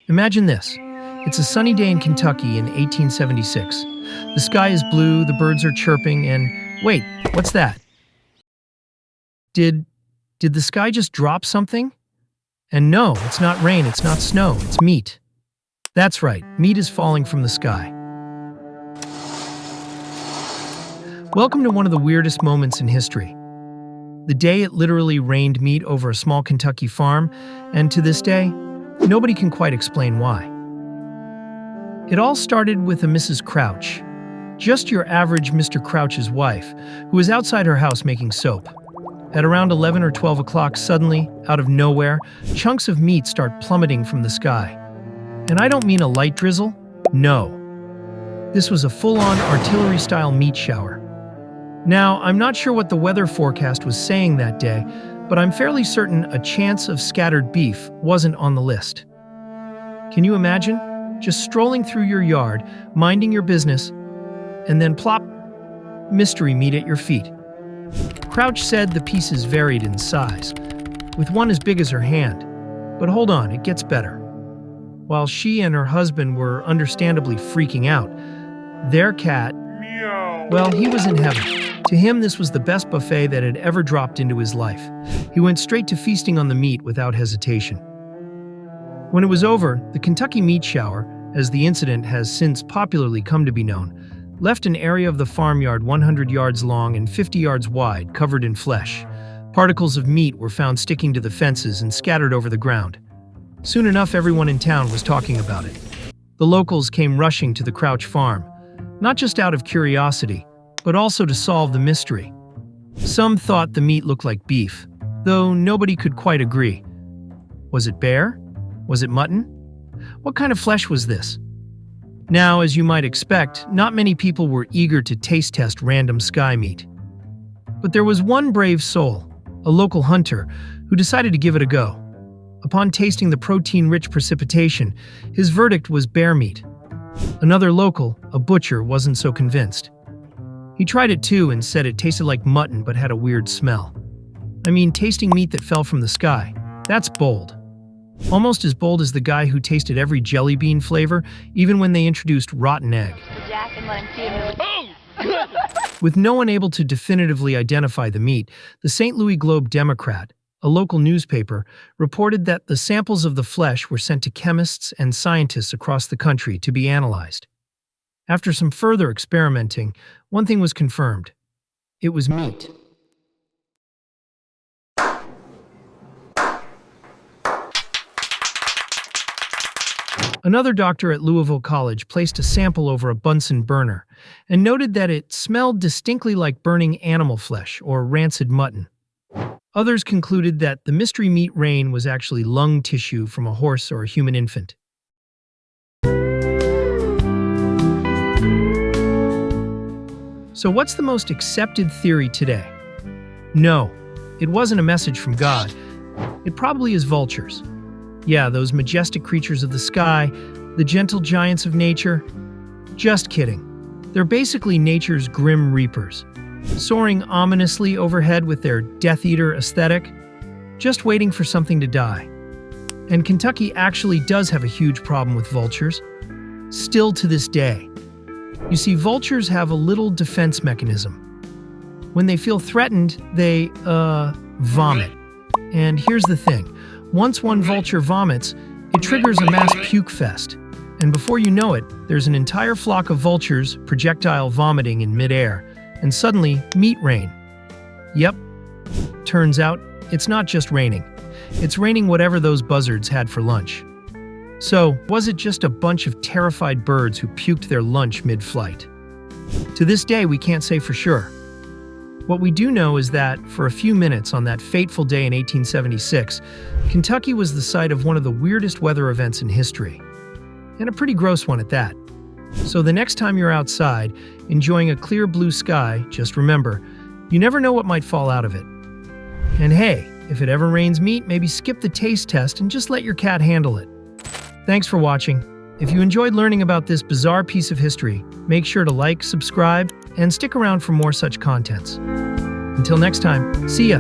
Imagine this. It's a sunny day in Kentucky in 1876. The sky is blue, the birds are chirping, and wait, what's that? Did the sky just drop something? And no, it's not rain, it's not snow, it's meat. That's right, meat is falling from the sky. Welcome to one of the weirdest moments in history. The day it literally rained meat over a small Kentucky farm, and to this day, nobody can quite explain why. It all started with a Mrs. Crouch, just your average Mr. Crouch's wife, who was outside her house making soap. At around 11 or 12 o'clock, suddenly, out of nowhere, chunks of meat start plummeting from the sky. And I don't mean a light drizzle. No. This was a full-on artillery-style meat shower. Now, I'm not sure what the weather forecast was saying that day, but I'm fairly certain a chance of scattered beef wasn't on the list. Can you imagine? Just strolling through your yard, minding your business, and then plop, mystery meat at your feet. Crouch said the pieces varied in size, with one as big as her hand. But hold on, it gets better. While she and her husband were understandably freaking out, their cat, well, he was in heaven. To him, this was the best buffet that had ever dropped into his life. He went straight to feasting on the meat without hesitation. When it was over, the Kentucky meat shower, as the incident has since popularly come to be known, left an area of the farmyard 100 yards long and 50 yards wide, covered in flesh. Particles of meat were found sticking to the fences and scattered over the ground. Soon enough, everyone in town was talking about it. The locals came rushing to the Crouch farm, not just out of curiosity, but also to solve the mystery. Some thought the meat looked like beef, though nobody could quite agree. Was it bear? Was it mutton? What kind of flesh was this? Now, as you might expect, not many people were eager to taste test random sky meat. But there was one brave soul, a local hunter, who decided to give it a go. Upon tasting the protein-rich precipitation, his verdict was bear meat. Another local, a butcher, wasn't so convinced. He tried it too and said it tasted like mutton but had a weird smell. I mean, tasting meat that fell from the sky, that's bold. Almost as bold as the guy who tasted every jelly bean flavor, even when they introduced rotten egg. With no one able to definitively identify the meat, the St. Louis Globe-Democrat, a local newspaper, reported that the samples of the flesh were sent to chemists and scientists across the country to be analyzed. After some further experimenting, one thing was confirmed. It was meat. Another doctor at Louisville College placed a sample over a Bunsen burner and noted that it smelled distinctly like burning animal flesh or rancid mutton. Others concluded that the mystery meat rain was actually lung tissue from a horse or a human infant. So what's the most accepted theory today? No, it wasn't a message from God. It probably is vultures. Yeah, those majestic creatures of the sky, the gentle giants of nature. Just kidding. They're basically nature's grim reapers, soaring ominously overhead with their Death Eater aesthetic, just waiting for something to die. And Kentucky actually does have a huge problem with vultures, still to this day. You see, vultures have a little defense mechanism. When they feel threatened, they, vomit. And here's the thing. Once one vulture vomits, it triggers a mass puke fest. And before you know it, there's an entire flock of vultures projectile vomiting in midair. And suddenly, meat rain. Yep. Turns out, it's not just raining. It's raining whatever those buzzards had for lunch. So, was it just a bunch of terrified birds who puked their lunch mid-flight? To this day, we can't say for sure. What we do know is that, for a few minutes on that fateful day in 1876, Kentucky was the site of one of the weirdest weather events in history. And a pretty gross one at that. So the next time you're outside, enjoying a clear blue sky, just remember, you never know what might fall out of it. And hey, if it ever rains meat, maybe skip the taste test and just let your cat handle it. Thanks for watching. If you enjoyed learning about this bizarre piece of history, make sure to like, subscribe, and stick around for more such contents. Until next time, see ya!